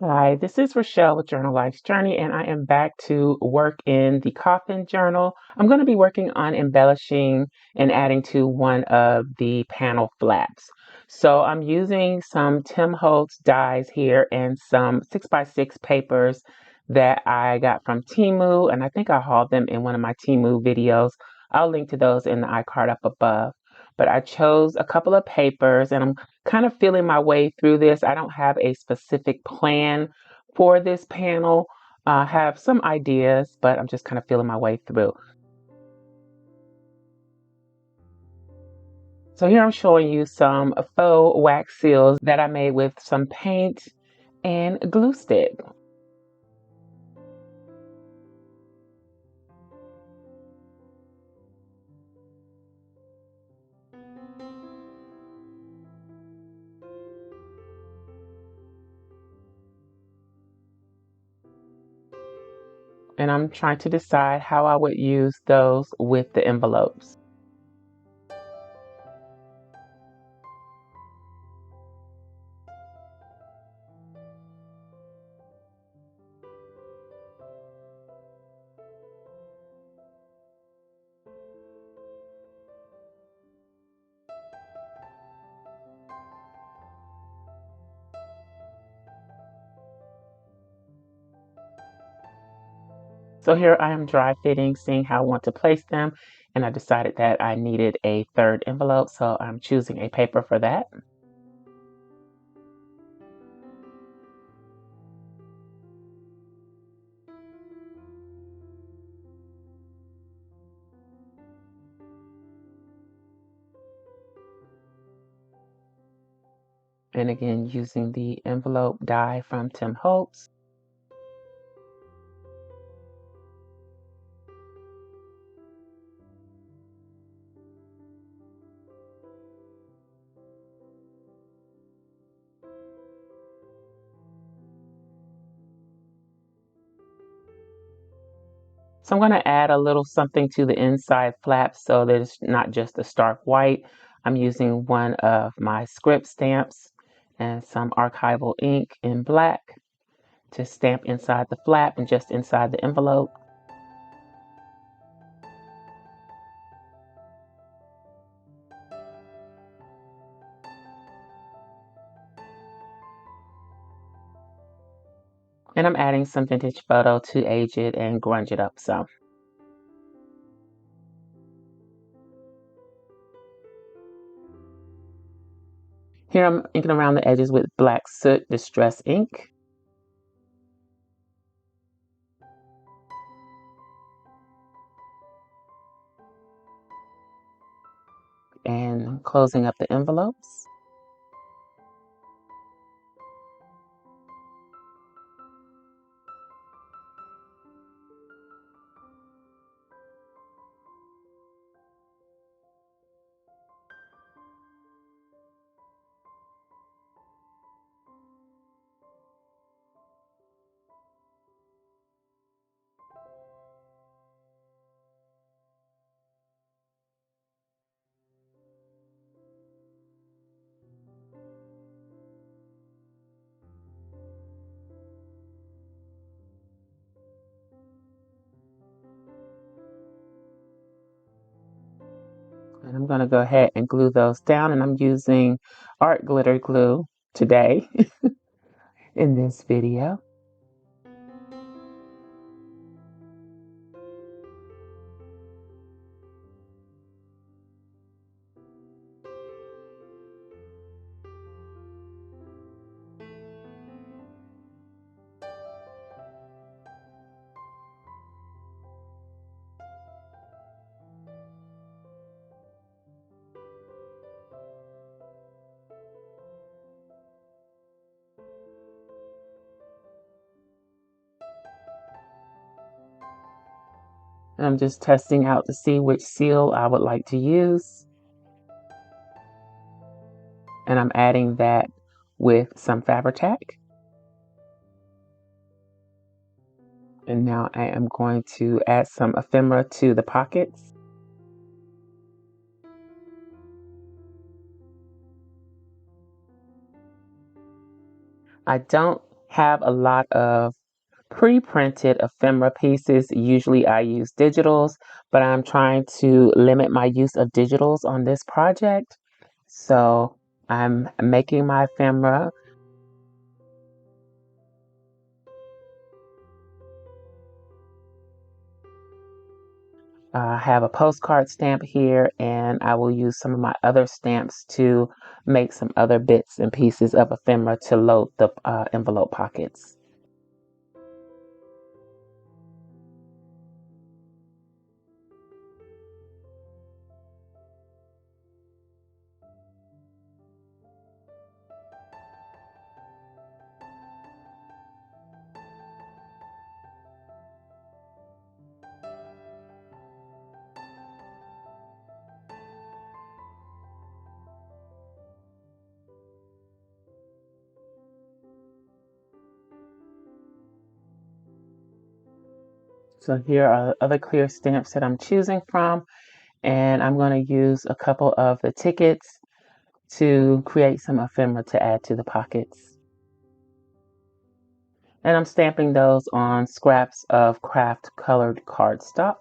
Hi, this is Rachelle with Journal Life's Journey, and I am back to work in the Coffin Journal. I'm going to be working on embellishing and adding to one of the panel flaps. So I'm using some Tim Holtz dies here and some 6x6 papers that I got from Temu, and I think I hauled them in one of my Temu videos. I'll link to those in the iCard up above. But I chose a couple of papers and I'm kind of feeling my way through this. I don't have a specific plan for this panel. I have some ideas, but I'm just kind of feeling my way through. So here I'm showing you some faux wax seals that I made with some paint and glue stick. And I'm trying to decide how I would use those with the envelopes. So here I am dry fitting, seeing how I want to place them, and I decided that I needed a third envelope, so I'm choosing a paper for that. And again, using the envelope die from Tim Holtz. So I'm going to add a little something to the inside flap so that it's not just a stark white. I'm using one of my script stamps and some archival ink in black to stamp inside the flap and just inside the envelope. And I'm adding some vintage photo to age it and grunge it up some. Here I'm inking around the edges with black soot distress ink. And closing up the envelopes. And I'm going to go ahead and glue those down, and I'm using art glitter glue today in this video. And I'm just testing out to see which seal I would like to use. And I'm adding that with some Fabri-Tac. And now I am going to add some ephemera to the pockets. I don't have a lot of pre-printed ephemera pieces. Usually I use digitals, but I'm trying to limit my use of digitals on this project. So I'm making my ephemera. I have a postcard stamp here, and I will use some of my other stamps to make some other bits and pieces of ephemera to load the envelope pockets. So here are other clear stamps that I'm choosing from, and I'm going to use a couple of the tickets to create some ephemera to add to the pockets. And I'm stamping those on scraps of craft colored cardstock.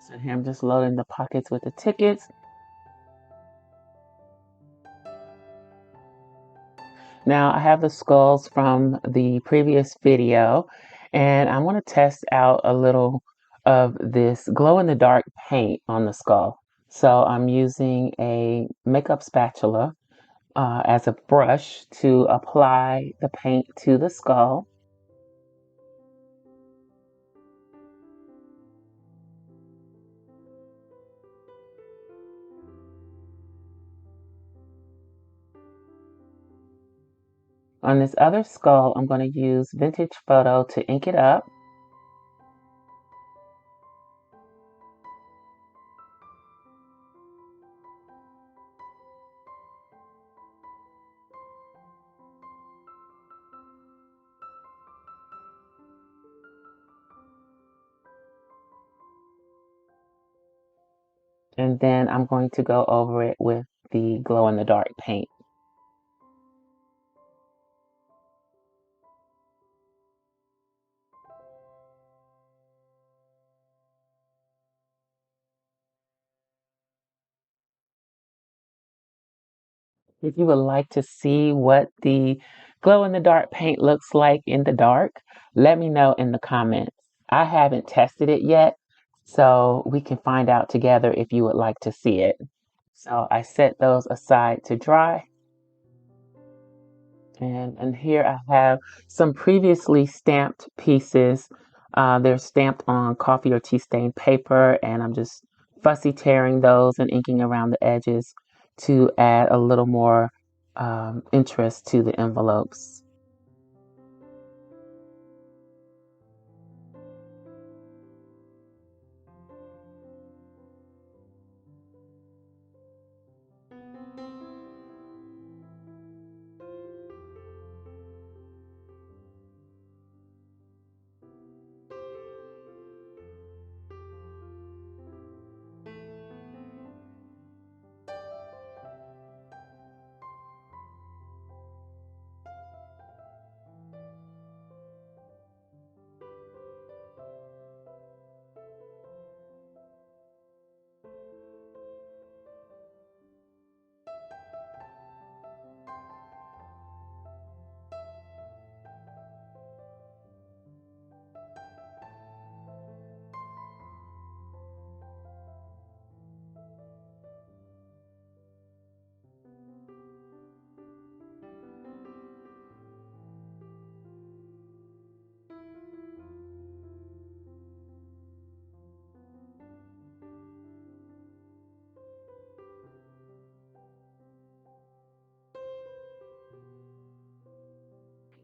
So here I'm just loading the pockets with the tickets. Now I have the skulls from the previous video, and I want to test out a little of this glow in the dark paint on the skull. So I'm using a makeup spatula as a brush to apply the paint to the skull. On this other skull, I'm going to use Vintage Photo to ink it up. And then I'm going to go over it with the glow in the dark paint. If you would like to see what the glow in the dark paint looks like in the dark, let me know in the comments. I haven't tested it yet, so we can find out together if you would like to see it. So I set those aside to dry. And here I have some previously stamped pieces. They're stamped on coffee or tea stain paper, and I'm just fussy tearing those and inking around the edges to add a little more interest to the envelopes.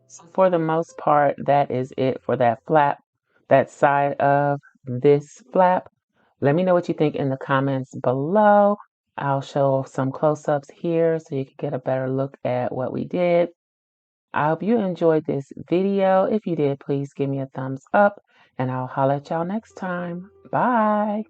So for the most part, that is it for that flap, that side of this flap. Let me know what you think in the comments below. I'll show some close-ups here so you can get a better look at what we did. I hope you enjoyed this video. If you did, please give me a thumbs up and I'll holler at y'all next time. Bye.